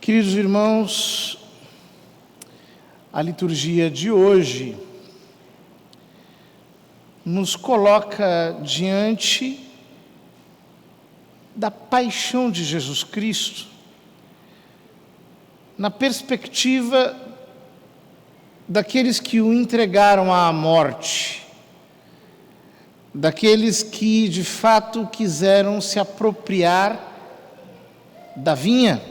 Queridos irmãos, a liturgia de hoje nos coloca diante da paixão de Jesus Cristo, na perspectiva daqueles que o entregaram à morte, daqueles que de fato quiseram se apropriar da vinha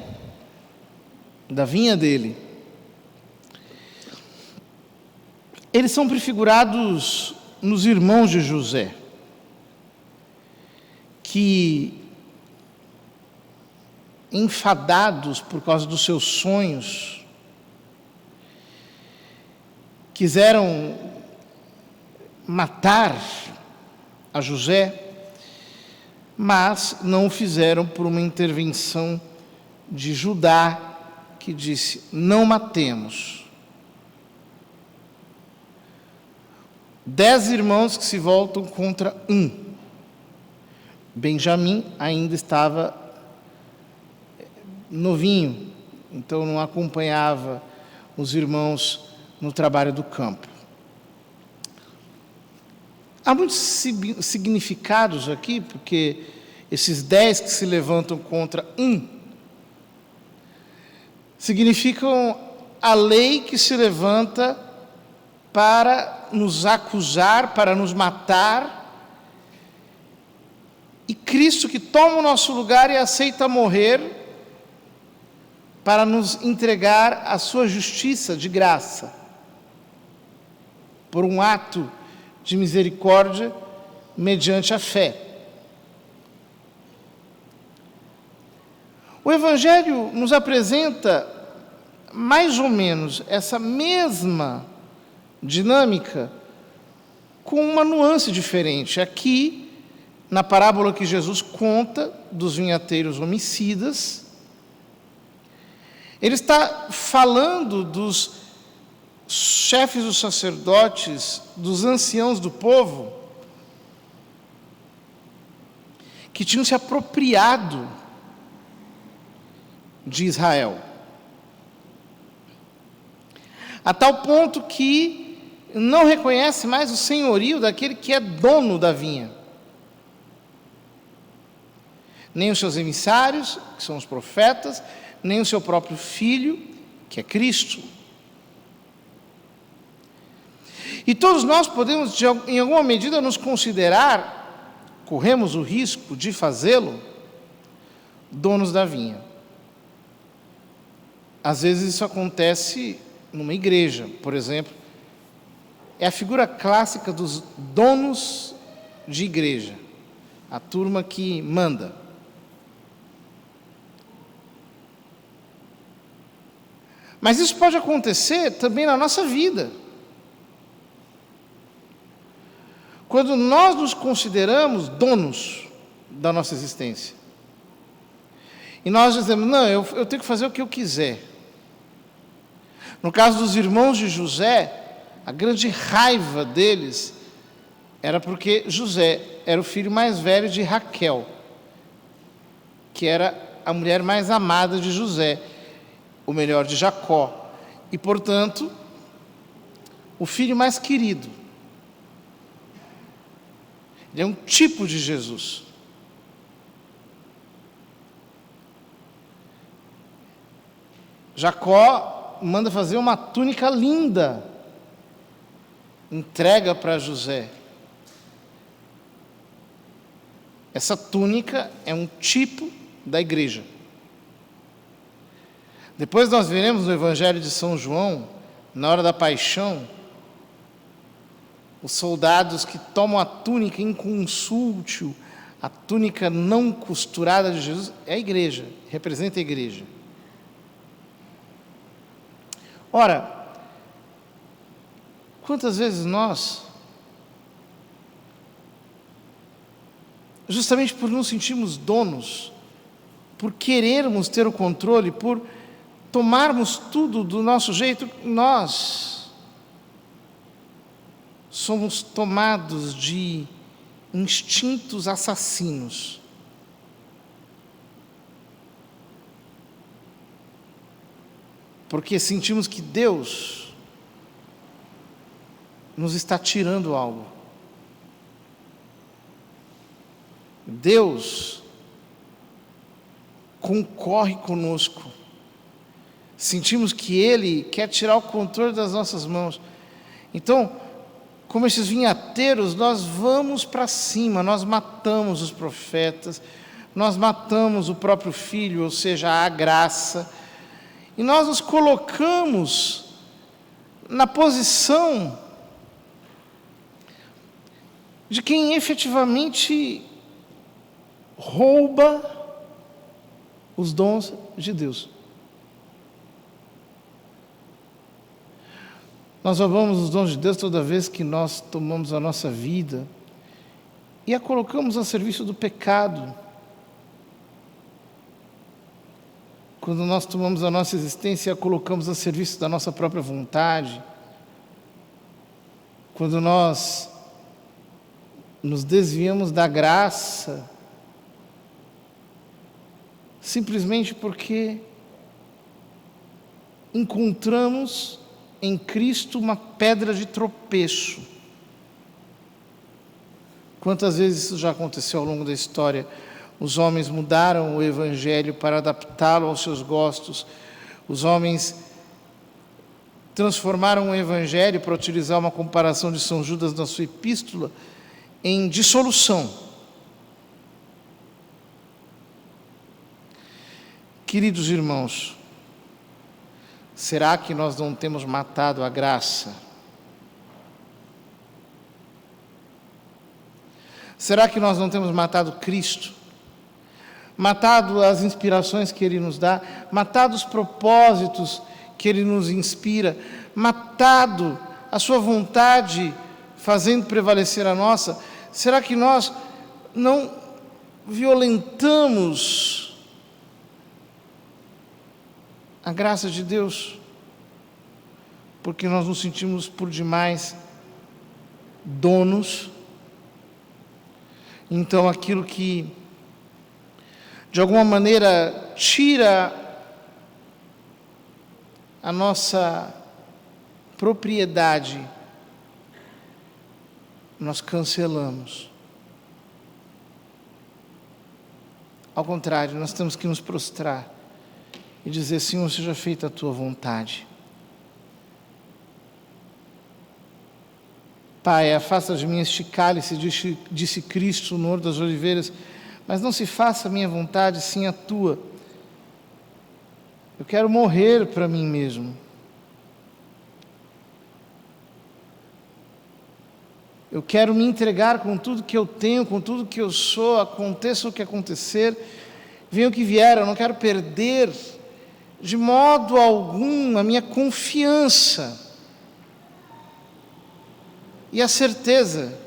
dele. Eles são prefigurados nos irmãos de José, que, enfadados por causa dos seus sonhos, quiseram matar a José, mas não o fizeram por uma intervenção de Judá, que disse: não matemos. 10 irmãos que se voltam contra um. Benjamim ainda estava novinho, então não acompanhava os irmãos no trabalho do campo. Há muitos significados aqui, porque esses 10 que se levantam contra um significam a lei que se levanta para nos acusar, para nos matar, e Cristo que toma o nosso lugar e aceita morrer para nos entregar a sua justiça de graça, por um ato de misericórdia mediante a fé. O Evangelho nos apresenta mais ou menos essa mesma dinâmica com uma nuance diferente. Aqui, na parábola que Jesus conta dos vinhateiros homicidas, ele está falando dos chefes dos sacerdotes, dos anciãos do povo, que tinham se apropriado de Israel, a tal ponto que não reconhece mais o senhorio daquele que é dono da vinha, nem os seus emissários, que são os profetas, nem o seu próprio filho, que é Cristo. E todos nós podemos, em alguma medida, nos considerar, corremos o risco de fazê-lo, donos da vinha. Às vezes isso acontece numa igreja, por exemplo. É a figura clássica dos donos de igreja, a turma que manda. Mas isso pode acontecer também na nossa vida. Quando nós nos consideramos donos da nossa existência. E nós dizemos: não, eu tenho que fazer o que eu quiser. No caso dos irmãos de José, a grande raiva deles era porque José era o filho mais velho de Raquel, que era a mulher mais amada de José, ou melhor, de Jacó, e, portanto, o filho mais querido. Ele é um tipo de Jesus. Jacó manda fazer uma túnica linda, entrega para José. Essa túnica é um tipo da igreja. Depois nós veremos no Evangelho de São João, na hora da paixão, os soldados que tomam a túnica inconsútil, a túnica não costurada de Jesus, é a igreja, representa a igreja. Ora, quantas vezes nós, justamente por nos sentirmos donos, por querermos ter o controle, por tomarmos tudo do nosso jeito, nós somos tomados de instintos assassinos. porque sentimos que Deus nos está tirando algo. Deus concorre conosco. Sentimos que Ele quer tirar o controle das nossas mãos. Então, como esses vinhateiros, nós vamos para cima, nós matamos os profetas, nós matamos o próprio Filho, ou seja, a graça, e nós nos colocamos na posição de quem efetivamente rouba os dons de Deus. Nós roubamos os dons de Deus toda vez que nós tomamos a nossa vida e a colocamos a serviço do pecado. Quando nós tomamos a nossa existência e a colocamos a serviço da nossa própria vontade. Quando nós nos desviamos da graça, simplesmente porque encontramos em Cristo uma pedra de tropeço. Quantas vezes isso já aconteceu ao longo da história? Os homens mudaram o Evangelho para adaptá-lo aos seus gostos. Os homens transformaram o Evangelho, para utilizar uma comparação de São Judas na sua epístola, em dissolução. Queridos irmãos, será que nós não temos matado a graça? Será que nós não temos matado Cristo? Matado as inspirações que Ele nos dá, matado os propósitos que Ele nos inspira, matado a sua vontade, fazendo prevalecer a nossa? Será que nós não violentamos a graça de Deus? Porque nós nos sentimos por demais donos. Então aquilo que de alguma maneira tira a nossa propriedade, nós cancelamos. Ao contrário, nós temos que nos prostrar e dizer: Senhor, seja feita a tua vontade. Pai, afasta de mim este cálice, disse Cristo no Horto das Oliveiras, mas não se faça a minha vontade, sim a tua. Eu quero morrer para mim mesmo. Eu quero me entregar com tudo que eu tenho, com tudo que eu sou, aconteça o que acontecer, venha o que vier. Eu não quero perder de modo algum a minha confiança e a certeza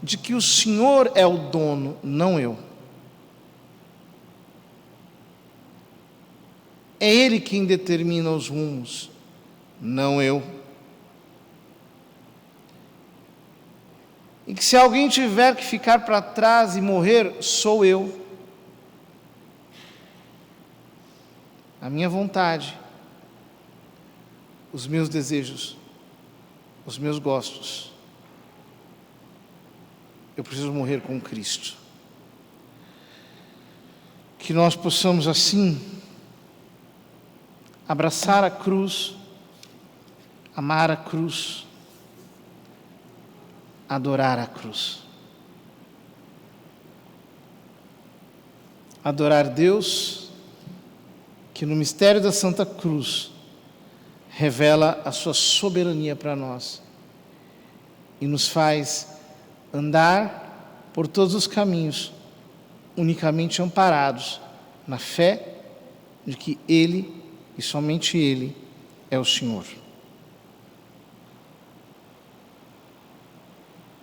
de que o Senhor é o dono, não eu. É Ele quem determina os rumos, não eu. E que se alguém tiver que ficar para trás e morrer, sou eu. A minha vontade, os meus desejos, os meus gostos. Eu preciso morrer com Cristo. Que nós possamos assim abraçar a cruz, amar a cruz, adorar a cruz. Adorar Deus, que no mistério da Santa Cruz revela a sua soberania para nós e nos faz andar por todos os caminhos, unicamente amparados na fé de que Ele, e somente Ele, é o Senhor.